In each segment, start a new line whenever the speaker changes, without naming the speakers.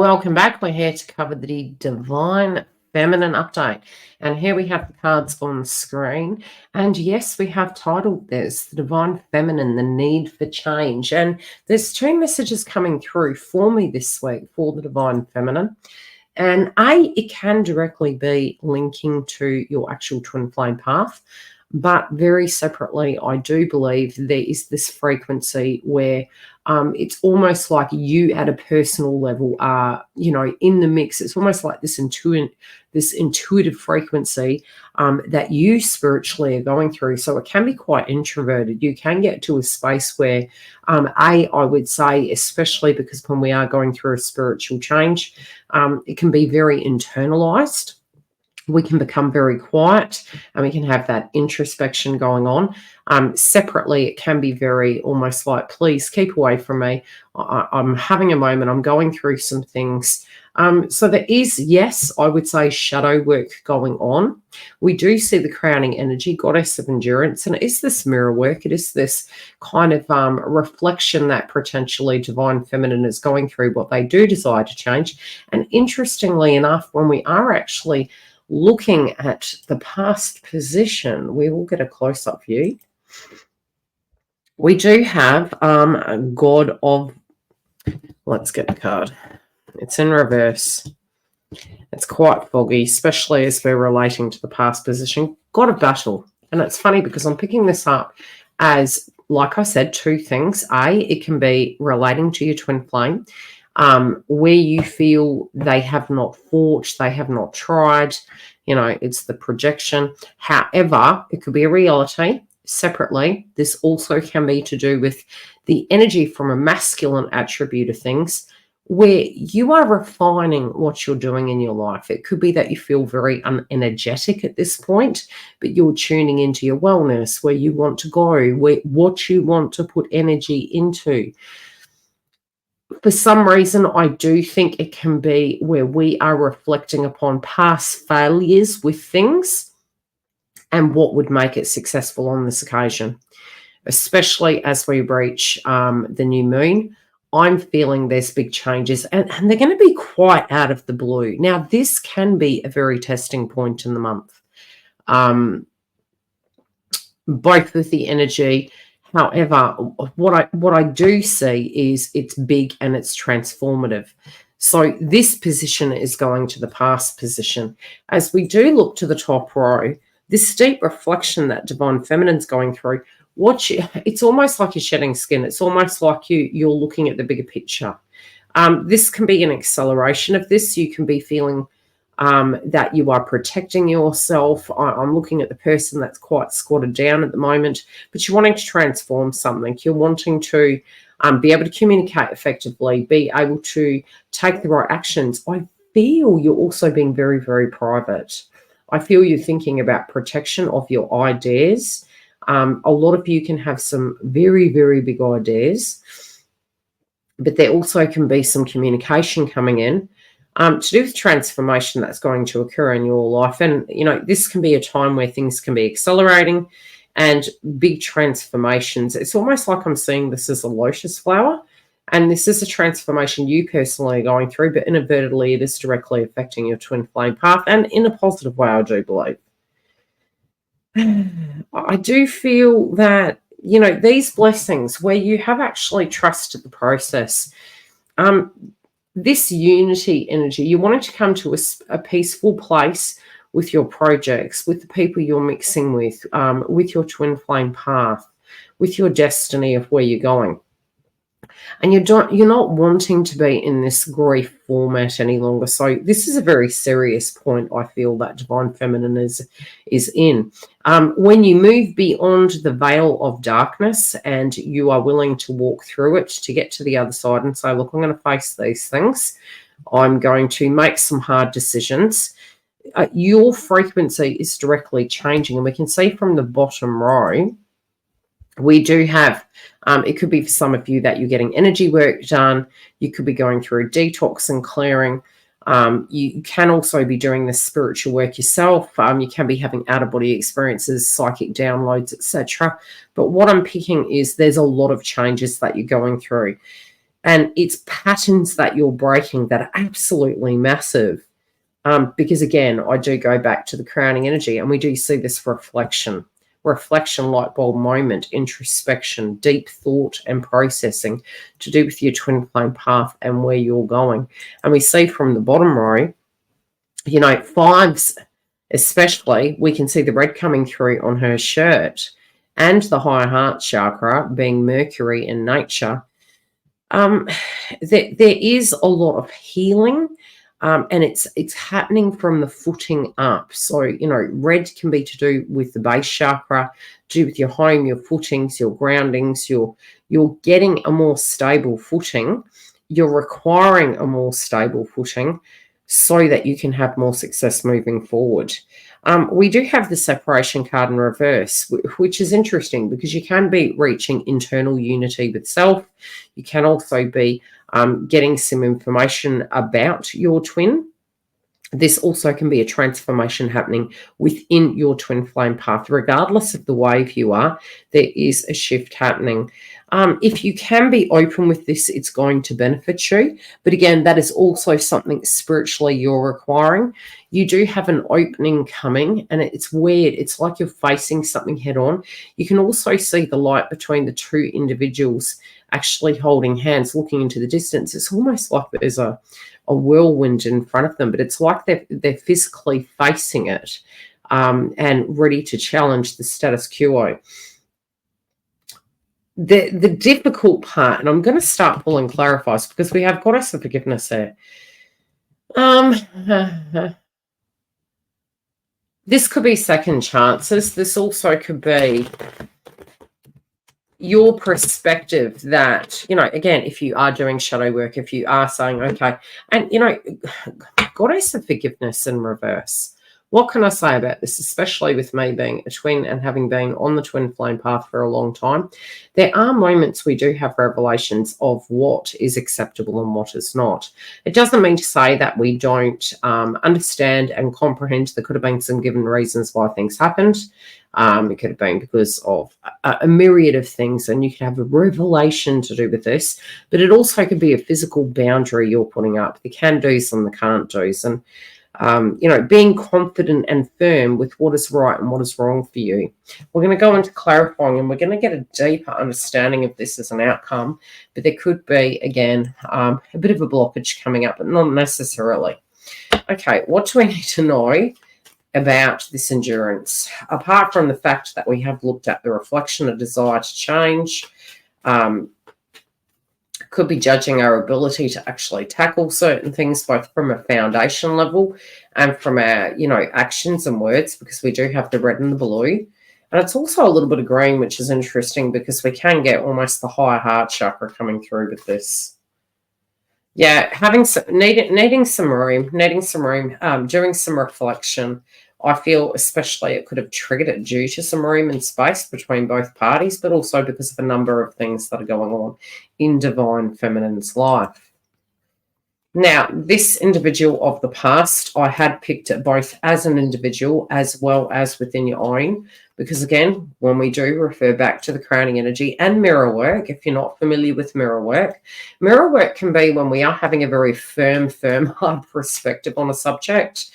Welcome back. We're here to cover the Divine Feminine update. And here we have the cards on the screen. And yes, we have titled this The Divine Feminine, The Need for Change. And there's two messages coming through for me this week for the Divine Feminine. And it can directly be linking to your actual twin flame path. But very separately, I do believe there is this frequency where it's almost like you at a personal level are, in the mix. It's almost like this intuitive frequency that you spiritually are going through. So it can be quite introverted. You can get to a space where, I would say, especially because when we are going through a spiritual change, it can be very internalized. We can become very quiet and we can have that introspection going on. Separately, it can be very almost like, please keep away from me. I'm having a moment. I'm going through some things. So there is, yes, I would say shadow work going on. We do see the crowning energy, goddess of endurance, and it is this mirror work. It is this kind of reflection that potentially divine feminine is going through what they do desire to change. And interestingly enough, when we are actually looking at the past position, we will get a close-up view. We do have a god of, let's get the card. It's in reverse. It's quite foggy, especially as we're relating to the past position. God of battle. And it's funny because I'm picking this up as, like I said, two things. It can be relating to your twin flame, where you feel they have not fought, they have not tried, it's the projection. However, it could be a reality. Separately, this also can be to do with the energy from a masculine attribute of things, where you are refining what you're doing in your life. It could be that you feel very unenergetic at this point, but you're tuning into your wellness, where you want to go, what you want to put energy into. For some reason, I do think it can be where we are reflecting upon past failures with things and what would make it successful on this occasion, especially as we reach the new moon. I'm feeling there's big changes and they're going to be quite out of the blue. Now, this can be a very testing point in the month, both with the energy. However, what I do see is it's big and it's transformative. So this position is going to the past position. As we do look to the top row, this deep reflection that divine feminine's going through, it's almost like you're shedding skin. It's almost like you're looking at the bigger picture. This can be an acceleration of this. You can be feeling that you are protecting yourself. I'm looking at the person that's quite squatted down at the moment, but you're wanting to transform something. You're wanting to be able to communicate effectively, be able to take the right actions. I feel you're also being very, very private. I feel you're thinking about protection of your ideas. A lot of you can have some very, very big ideas, but there also can be some communication coming in to do with transformation that's going to occur in your life. And, this can be a time where things can be accelerating and big transformations. It's almost like I'm seeing this as a lotus flower, and this is a transformation you personally are going through, but inadvertently it is directly affecting your twin flame path, and in a positive way, I do believe. I do feel that, these blessings where you have actually trusted the process, this unity energy, you want it to come to a peaceful place with your projects, with the people you're mixing with your twin flame path, with your destiny of where you're going. And you're not wanting to be in this grief format any longer. So this is a very serious point, I feel, that divine feminine is in. When you move beyond the veil of darkness and you are willing to walk through it to get to the other side and say, look, I'm going to face these things. I'm going to make some hard decisions. Your frequency is directly changing. And we can see from the bottom row, we do have, it could be for some of you that you're getting energy work done. You could be going through detox and clearing. You can also be doing this spiritual work yourself. You can be having out-of-body experiences, psychic downloads, etc. But what I'm picking is there's a lot of changes that you're going through. And it's patterns that you're breaking that are absolutely massive. Because again, I do go back to the crowning energy, and we do see this reflection, light bulb moment, introspection, deep thought and processing to do with your twin flame path and where you're going. And we see from the bottom row, you know, fives especially, we can see the red coming through on her shirt, and the higher heart chakra being Mercury in nature. There is a lot of healing, and it's happening from the footing up. So, you know, red can be to do with the base chakra, to do with your home, your footings, your groundings. You're getting a more stable footing. You're requiring a more stable footing so that you can have more success moving forward. We do have the separation card in reverse, which is interesting because you can be reaching internal unity with self. You can also be getting some information about your twin. This also can be a transformation happening within your twin flame path. Regardless of the wave you are, there is a shift happening. If you can be open with this, it's going to benefit you. But again, that is also something spiritually you're requiring. You do have an opening coming, and it's weird. It's like you're facing something head on. You can also see the light between the two individuals actually holding hands, looking into the distance. It's almost like there's a whirlwind in front of them, but it's like they're physically facing it, and ready to challenge the status quo. The difficult part, and I'm going to start pulling clarifiers because we have goddess of forgiveness there. This could be second chances. This also could be your perspective that, you know, again, if you are doing shadow work, if you are saying, okay, and, you know, goddess of forgiveness in reverse. What can I say about this, especially with me being a twin and having been on the twin flame path for a long time? There are moments we do have revelations of what is acceptable and what is not. It doesn't mean to say that we don't understand and comprehend. There could have been some given reasons why things happened. It could have been because of a myriad of things, and you could have a revelation to do with this, but it also could be a physical boundary you're putting up, the can-dos and the can't-dos, and you know, being confident and firm with what is right and what is wrong for you. We're going to go into clarifying, and we're going to get a deeper understanding of this as an outcome, but there could be, again, a bit of a blockage coming up, but not necessarily. Okay, what do we need to know about this endurance? Apart from the fact that we have looked at the reflection, a desire to change, could be judging our ability to actually tackle certain things, both from a foundation level and from our, you know, actions and words, because we do have the red and the blue. And it's also a little bit of green, which is interesting because we can get almost the higher heart chakra coming through with this. Yeah, having some, needing some room, doing some reflection. I feel especially it could have triggered it due to some room and space between both parties, but also because of a number of things that are going on in divine feminine's life. Now, this individual of the past, I had picked it both as an individual as well as within your own, because again, when we do refer back to the crowning energy and mirror work, if you're not familiar with mirror work can be when we are having a very firm, hard perspective on a subject.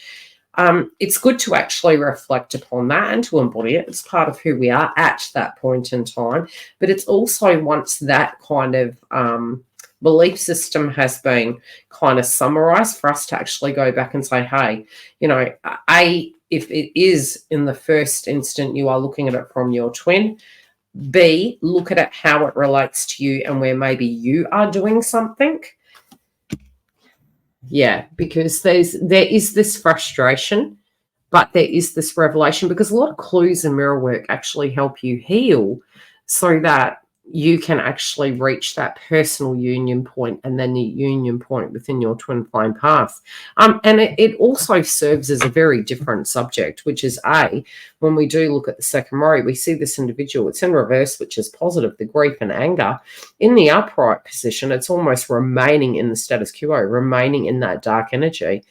It's good to actually reflect upon that and to embody it. It's part of who we are at that point in time. But it's also, once that kind of belief system has been kind of summarized, for us to actually go back and say, hey, you know, if it is in the first instant you are looking at it from your twin, B, look at it how it relates to you and where maybe you are doing something. Yeah, because there is this frustration, but there is this revelation, because a lot of clues in mirror work actually help you heal so that you can actually reach that personal union point and then the union point within your twin flame path. And it also serves as a very different subject, which is when we do look at the second row, we see this individual, it's in reverse, which is positive, the grief and anger. In the upright position, it's almost remaining in the status quo, remaining in that dark energy.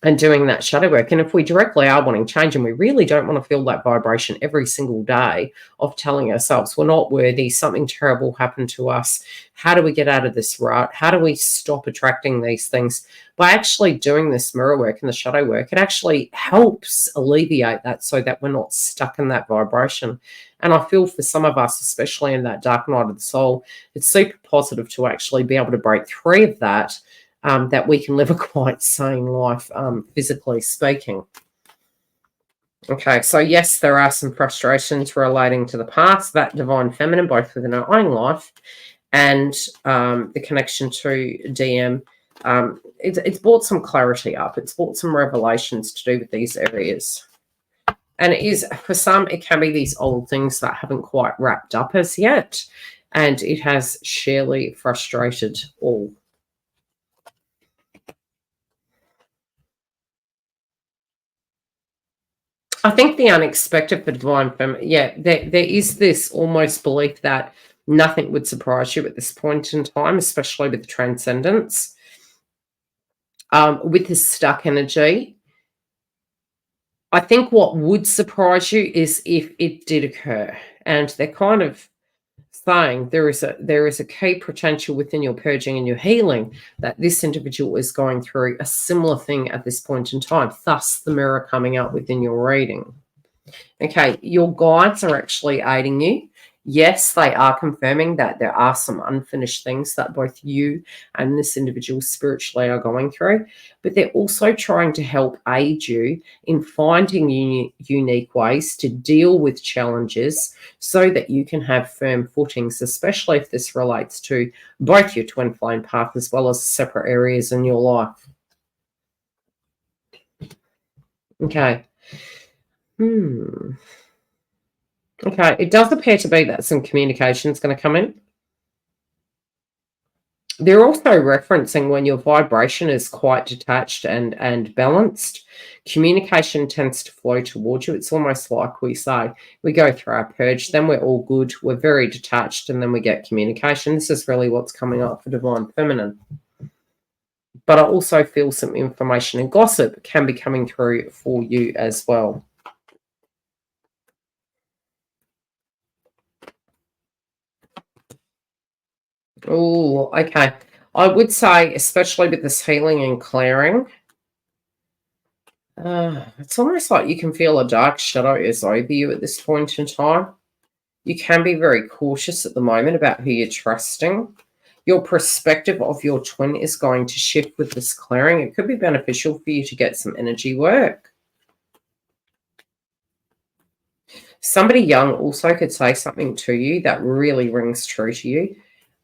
and doing that shadow work. And if we directly are wanting change and we really don't want to feel that vibration every single day of telling ourselves we're not worthy, something terrible happened to us, how do we get out of this rut? How do we stop attracting these things? By actually doing this mirror work and the shadow work, it actually helps alleviate that so that we're not stuck in that vibration. And I feel for some of us, especially in that dark night of the soul, it's super positive to actually be able to break free of that, that we can live a quite sane life, physically speaking. Okay, so yes, there are some frustrations relating to the past, that divine feminine, both within our own life and the connection to DM. It's brought some clarity up. It's brought some revelations to do with these areas. And it is, for some, it can be these old things that haven't quite wrapped up as yet. And it has sheerly frustrated all. I think the unexpected for divine feminine, yeah, there is this almost belief that nothing would surprise you at this point in time, especially with the transcendence. With this stuck energy, I think what would surprise you is if it did occur. And they're kind of saying there is a key potential within your purging and your healing that this individual is going through a similar thing at this point in time, thus the mirror coming up within your reading. Okay, your guides are actually aiding you. Yes, they are confirming that there are some unfinished things that both you and this individual spiritually are going through, but they're also trying to help aid you in finding unique ways to deal with challenges so that you can have firm footings, especially if this relates to both your twin flame path as well as separate areas in your life. Okay. Okay, it does appear to be that some communication is going to come in. They're also referencing when your vibration is quite detached and balanced, communication tends to flow towards you. It's almost like we say, we go through our purge, then we're all good, we're very detached, and then we get communication. This is really what's coming up for divine feminine. But I also feel some information and gossip can be coming through for you as well. Oh, okay. I would say, especially with this healing and clearing, it's almost like you can feel a dark shadow is over you at this point in time. You can be very cautious at the moment about who you're trusting. Your perspective of your twin is going to shift with this clearing. It could be beneficial for you to get some energy work. Somebody young also could say something to you that really rings true to you,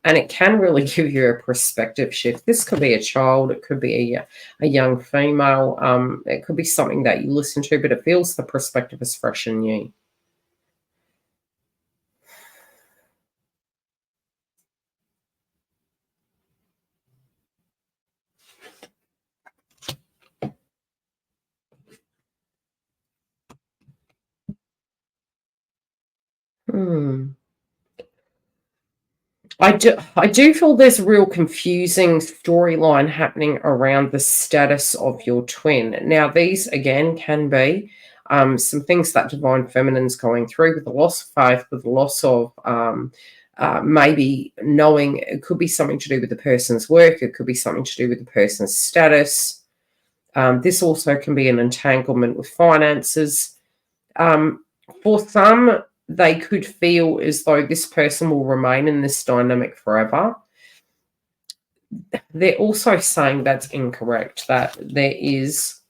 and it can really give you a perspective shift. This could be a child, it could be a young female, it could be something that you listen to, but it feels the perspective is fresh and new. I do feel there's a real confusing storyline happening around the status of your twin. Now, these again can be some things that divine feminine's going through with the loss of faith, with the loss of maybe knowing. It could be something to do with the person's work. It could be something to do with the person's status. This also can be an entanglement with finances. For some, they could feel as though this person will remain in this dynamic forever. They're also saying that's incorrect, that there is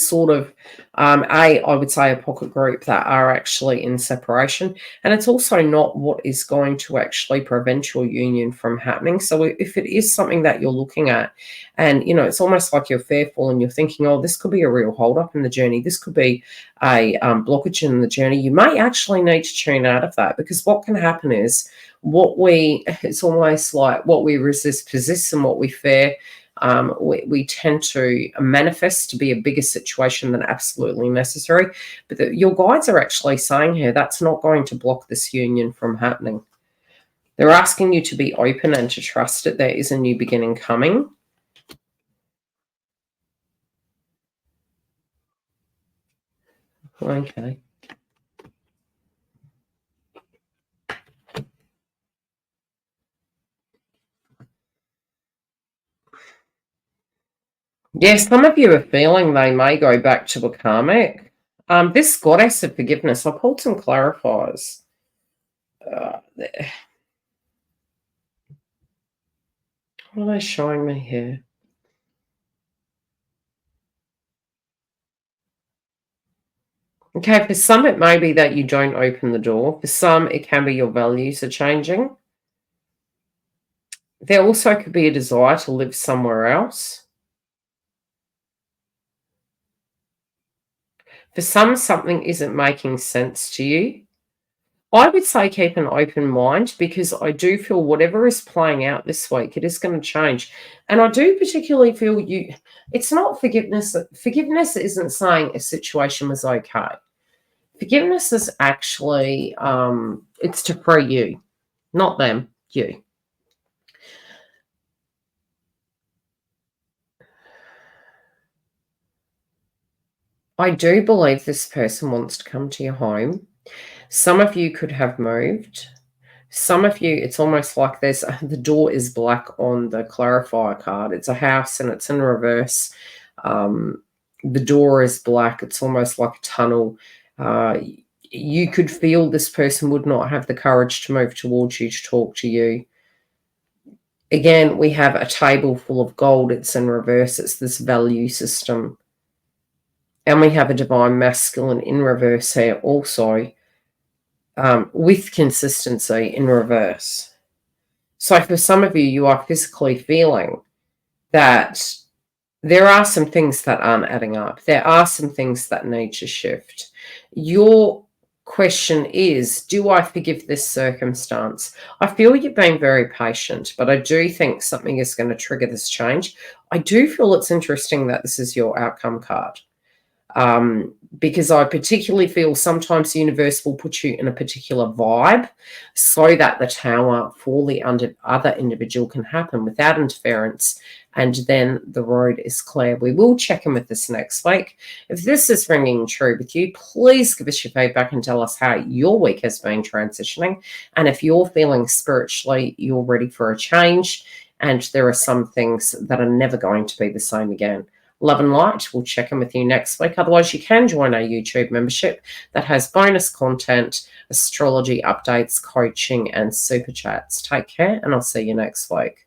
sort of I would say a pocket group that are actually in separation, and it's also not what is going to actually prevent your union from happening. So if it is something that you're looking at, and it's almost like you're fearful and you're thinking, oh, this could be a real hold up in the journey, this could be a blockage in the journey, you may actually need to tune out of that, because what can happen is it's almost like what we resist persists, and what we fear we tend to manifest to be a bigger situation than absolutely necessary. But your guides are actually saying here that's not going to block this union from happening. They're asking you to be open and to trust it. There is a new beginning coming. Okay. Yes, some of you are feeling they may go back to a karmic. This goddess of forgiveness, I pulled some clarifiers. What are they showing me here? Okay, for some it may be that you don't open the door. For some it can be your values are changing. There also could be a desire to live somewhere else. For some, something isn't making sense to you. I would say keep an open mind, because I do feel whatever is playing out this week, it is going to change. And I do particularly feel it's not forgiveness. Forgiveness isn't saying a situation was okay. Forgiveness is actually, it's to free you, not them, you. I do believe this person wants to come to your home. Some of you could have moved. Some of you, it's almost like there's the door is black on the clarifier card. It's a house and it's in reverse. The door is black. It's almost like a tunnel. You could feel this person would not have the courage to move towards you, to talk to you. Again, we have a table full of gold. It's in reverse. It's this value system. And we have a divine masculine in reverse here also, with consistency in reverse. So for some of you, you are physically feeling that there are some things that aren't adding up. There are some things that need to shift. Your question is, do I forgive this circumstance? I feel you've been very patient, but I do think something is going to trigger this change. I do feel it's interesting that this is your outcome card. Because I particularly feel sometimes the universe will put you in a particular vibe so that the tower for the other individual can happen without interference, and then the road is clear. We will check in with this next week. If this is ringing true with you, please give us your feedback and tell us how your week has been transitioning, and if you're feeling spiritually you're ready for a change and there are some things that are never going to be the same again. Love and light. We'll check in with you next week. Otherwise, you can join our YouTube membership that has bonus content, astrology updates, coaching, and super chats. Take care, and I'll see you next week.